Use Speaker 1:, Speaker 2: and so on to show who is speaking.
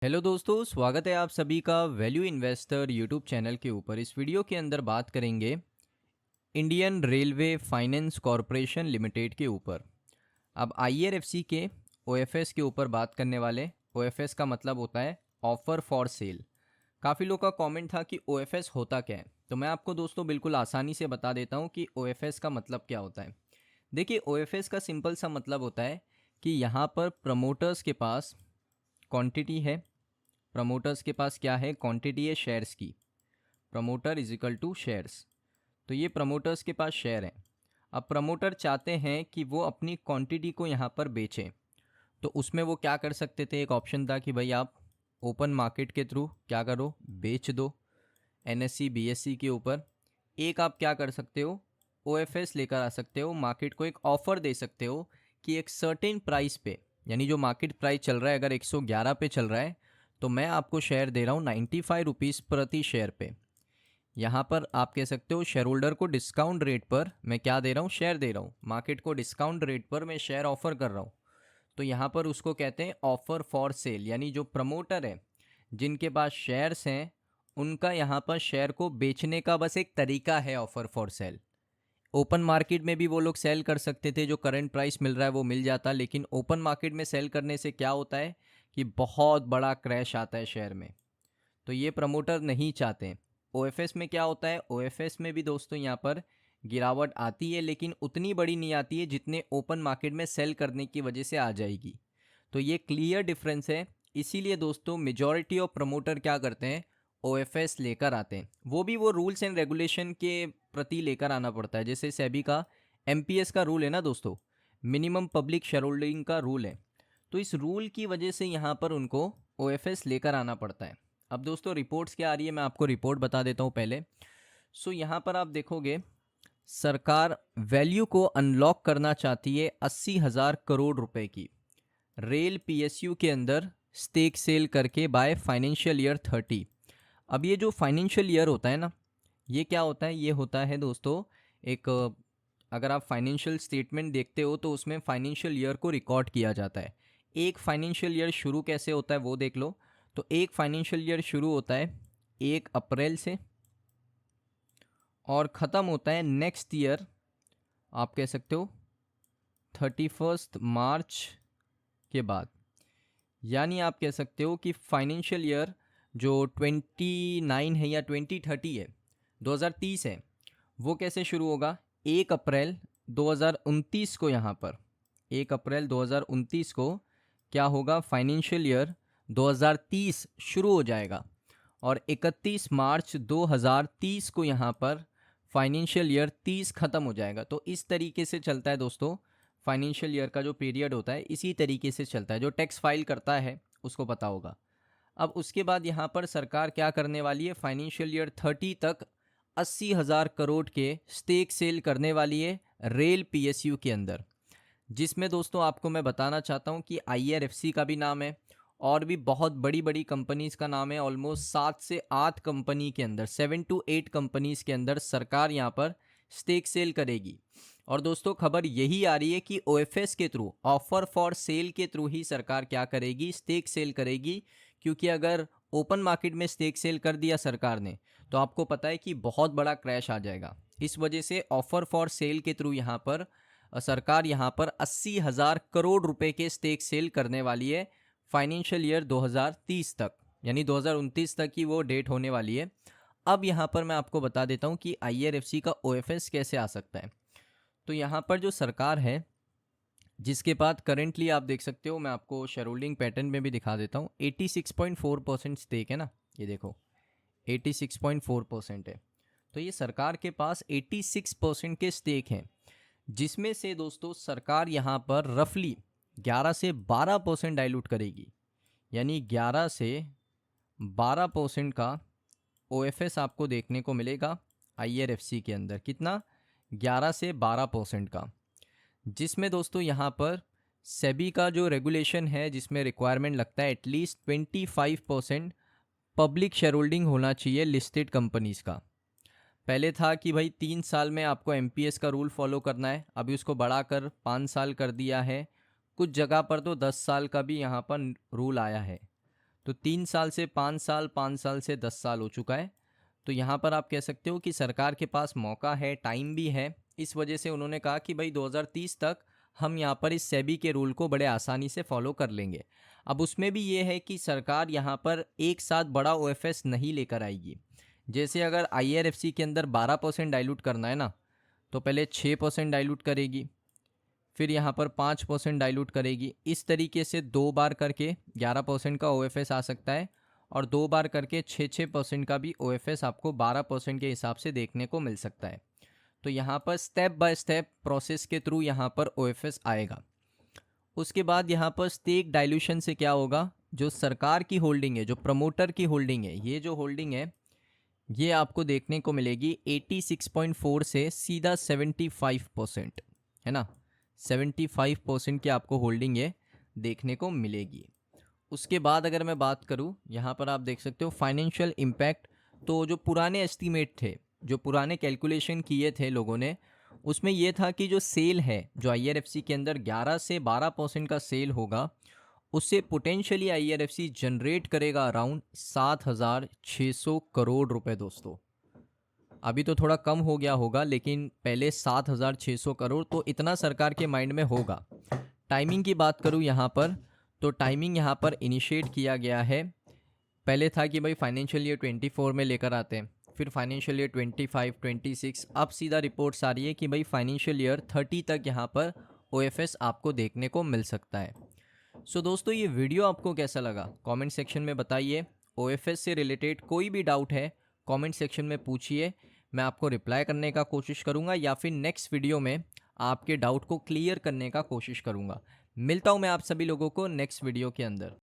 Speaker 1: Hello दोस्तों, स्वागत है आप सभी का वैल्यू इन्वेस्टर यूट्यूब चैनल के ऊपर। इस वीडियो के अंदर बात करेंगे Indian railway finance corporation limited के ऊपर। अब आईआरएफसी के ओएफएस के ऊपर बात करने वाले। ओएफएस का मतलब होता है ऑफर फॉर सेल। काफ़ी लोग का कमेंट था कि ओएफएस होता क्या है, तो मैं आपको दोस्तों बिल्कुल आसानी से बता देता हूँ कि ओएफएस का मतलब क्या होता है। देखिए, ओएफएस का सिंपल सा मतलब होता है कि यहाँ पर प्रमोटर्स के पास क्वांटिटी है। प्रमोटर्स के पास क्या है? क्वांटिटी है शेयर्स की। Promoter is equal to shares. तो ये प्रमोटर्स के पास शेयर है। अब प्रमोटर चाहते हैं कि वो अपनी क्वांटिटी को यहाँ पर बेचें, तो उसमें वो क्या कर सकते थे? एक ऑप्शन था कि भाई आप ओपन मार्केट के थ्रू क्या करो, बेच दो एनएससी बीएससी के ऊपर। एक आप क्या कर सकते हो, ओएफएस लेकर आ सकते हो, मार्केट को एक ऑफर दे सकते हो कि एक सर्टेन प्राइस पे, यानी जो मार्केट प्राइस चल रहा है अगर 111 पे चल रहा है, तो मैं आपको शेयर दे रहा हूँ 95 रुपीज़ प्रति शेयर पे। यहाँ पर आप कह सकते हो शेयर होल्डर को डिस्काउंट रेट पर मैं क्या दे रहा हूँ, शेयर दे रहा हूँ। मार्केट को डिस्काउंट रेट पर मैं शेयर ऑफर कर रहा हूँ। तो यहाँ पर उसको कहते हैं ऑफर फॉर सेल, यानी जो प्रमोटर है जिनके पास शेयर्स हैं उनका यहाँ पर शेयर को बेचने का बस एक तरीका है offer for sale. Open market में भी वो लोग सेल कर सकते थे, जो करंट प्राइस मिल रहा है वो मिल जाता, लेकिन ओपन मार्केट में सेल करने से क्या होता है कि बहुत बड़ा क्रैश आता है शेयर में। तो ये प्रमोटर नहीं चाहते। ओएफएस में क्या होता है? ओएफएस में भी दोस्तों यहाँ पर गिरावट आती है, लेकिन उतनी बड़ी नहीं आती है जितने ओपन मार्केट में सेल करने की वजह से आ जाएगी। तो ये क्लियर डिफरेंस है। इसीलिए दोस्तों मेजॉरिटी ऑफ प्रमोटर क्या करते हैं, ओएफएस लेकर आते हैं। वो भी वो रूल्स एंड रेगुलेशन के प्रति लेकर आना पड़ता है। जैसे सेबी का एमपीएस का रूल है ना दोस्तों, मिनिमम पब्लिक शेयर होल्डिंग का रूल है। तो इस रूल की वजह से यहाँ पर उनको ओएफएस लेकर आना पड़ता है। अब दोस्तों रिपोर्ट्स क्या आ रही है, मैं आपको रिपोर्ट बता देता हूँ पहले। यहाँ पर आप देखोगे सरकार वैल्यू को अनलॉक करना चाहती है 80,000 करोड़ रुपए की रेल पीएसयू के अंदर स्टेक सेल करके बाय फाइनेंशियल ईयर 30। अब ये जो फाइनेंशियल ईयर होता है ना, ये क्या होता है? ये होता है दोस्तों एक, अगर आप फाइनेंशियल स्टेटमेंट देखते हो तो उसमें फाइनेंशियल ईयर को रिकॉर्ड किया जाता है। एक फाइनेंशियल ईयर शुरू कैसे होता है वो देख लो। तो एक फाइनेंशियल ईयर शुरू होता है 1 अप्रैल से और ख़त्म होता है नेक्स्ट ईयर, आप कह सकते हो 31 मार्च के बाद। यानी आप कह सकते हो कि फाइनेंशियल ईयर जो 29 है या 2030 है, 2030 है, वो कैसे शुरू होगा? 1 अप्रैल 2029 को। यहाँ पर 1 अप्रैल 2029 को क्या होगा? फाइनेंशियल ईयर 2030 शुरू हो जाएगा और 31 मार्च 2030 को यहाँ पर फाइनेंशियल ईयर 30 ख़त्म हो जाएगा। तो इस तरीके से चलता है दोस्तों, फाइनेंशियल ईयर का जो पीरियड होता है इसी तरीके से चलता है। जो टैक्स फाइल करता है उसको पता होगा। अब उसके बाद यहाँ पर सरकार क्या करने वाली है? फाइनेंशियल ईयर 30 तक 80,000 करोड़ के स्टेक सेल करने वाली है रेल पीएसयू के अंदर, जिसमें दोस्तों आपको मैं बताना चाहता हूँ कि आईआरएफसी का भी नाम है और भी बहुत बड़ी बड़ी कंपनीज का नाम है। ऑलमोस्ट 7 से 8 कंपनी के अंदर, 7 to 8 कंपनीज के अंदर सरकार यहाँ पर स्टेक सेल करेगी। और दोस्तों खबर यही आ रही है कि ओएफएस के थ्रू, ऑफर फॉर सेल के थ्रू ही सरकार क्या करेगी? स्टेक सेल करेगी। क्योंकि अगर ओपन मार्केट में स्टेक सेल कर दिया सरकार ने तो आपको पता है कि बहुत बड़ा क्रैश आ जाएगा। इस वजह से ऑफर फॉर सेल के थ्रू यहाँ पर सरकार यहाँ पर 80,000 करोड़ रुपए के स्टेक सेल करने वाली है फाइनेंशियल ईयर 2030 तक, यानी 2029 तक की वो डेट होने वाली है। अब यहाँ पर मैं आपको बता देता हूँ कि आईआरएफसी का ओएफएस कैसे आ सकता है। तो यहाँ पर जो सरकार है जिसके पास करेंटली आप देख सकते हो, मैं आपको शेयर होल्डिंग पैटर्न में भी दिखा देता हूँ, 86.4% स्टेक है ना, ये देखो 86.4% है। तो ये सरकार के पास 86% के स्टेक हैं, जिसमें से दोस्तों सरकार यहाँ पर रफली 11 से 12% डाइल्यूट करेगी। यानी 11 से 12% का ओएफएस आपको देखने को मिलेगा आईआरएफसी के अंदर। कितना? 11 से 12% का। जिसमें दोस्तों यहाँ पर सेबी का जो रेगुलेशन है, जिसमें रिक्वायरमेंट लगता है एटलीस्ट 25% पब्लिक शेयर होल्डिंग होना चाहिए लिस्टेड कंपनीज का। पहले था कि भाई 3 साल में आपको एमपीएस का रूल फॉलो करना है, अभी उसको बढ़ाकर 5 साल कर दिया है। कुछ जगह पर तो 10 साल का भी यहाँ पर रूल आया है। तो 3 साल से 5 साल, 5 साल से 10 साल हो चुका है। तो यहाँ पर आप कह सकते हो कि सरकार के पास मौका है, टाइम भी है। इस वजह से उन्होंने कहा कि भाई 2030 तक हम यहाँ पर इस सेबी के रूल को बड़े आसानी से फॉलो कर लेंगे। अब उसमें भी ये है कि सरकार यहाँ पर एक साथ बड़ा ओएफएस नहीं लेकर आएगी। जैसे अगर आईआरएफसी के अंदर 12% डाइल्यूट करना है ना, तो पहले 6% डाइल्यूट करेगी, फिर यहाँ पर 5% डाइल्यूट करेगी। इस तरीके से 2 बार करके 11% का ओएफएस आ सकता है, और 2 बार करके 6% का भी ओएफएस आपको 12% के हिसाब से देखने को मिल सकता है। तो यहाँ पर स्टेप बाय स्टेप प्रोसेस के थ्रू यहाँ पर ओएफएस आएगा। उसके बाद यहाँ पर स्टेक डाइल्यूशन से क्या होगा, जो सरकार की होल्डिंग है, जो प्रमोटर की होल्डिंग है, ये जो होल्डिंग है ये आपको देखने को मिलेगी 86.4 से सीधा 75%, है ना। 75% की आपको होल्डिंग ये देखने को मिलेगी। उसके बाद अगर मैं बात करूँ, यहाँ पर आप देख सकते हो फाइनेंशियल इम्पैक्ट। तो जो पुराने एस्टीमेट थे, जो पुराने कैलकुलेशन किए थे लोगों ने, उसमें ये था कि जो सेल है, जो आईआरएफसी के अंदर 11 से 12% का सेल होगा, उससे पोटेंशियली आईआरएफसी जनरेट करेगा अराउंड 7,600 करोड़ रुपए। दोस्तों अभी तो थोड़ा कम हो गया होगा, लेकिन पहले 7,600 करोड़ तो इतना सरकार के माइंड में होगा। टाइमिंग की बात करूँ यहाँ पर, तो टाइमिंग यहाँ पर इनिशिएट किया गया है। पहले था कि भाई फाइनेंशियल ईयर 24 में लेकर आते हैं, फिर फाइनेंशियल ईयर 25, 26, अब सीधा रिपोर्ट्स आ रही है कि भाई फाइनेंशियल ईयर 30 तक यहाँ पर ओएफएस आपको देखने को मिल सकता है। सो दोस्तों ये वीडियो आपको कैसा लगा कमेंट सेक्शन में बताइए। ओएफएस से रिलेटेड कोई भी डाउट है कमेंट सेक्शन में पूछिए, मैं आपको रिप्लाई करने का कोशिश करूँगा, या फिर नेक्स्ट वीडियो में आपके डाउट को क्लियर करने का कोशिश करूँगा। मिलता हूँ मैं आप सभी लोगों को नेक्स्ट वीडियो के अंदर।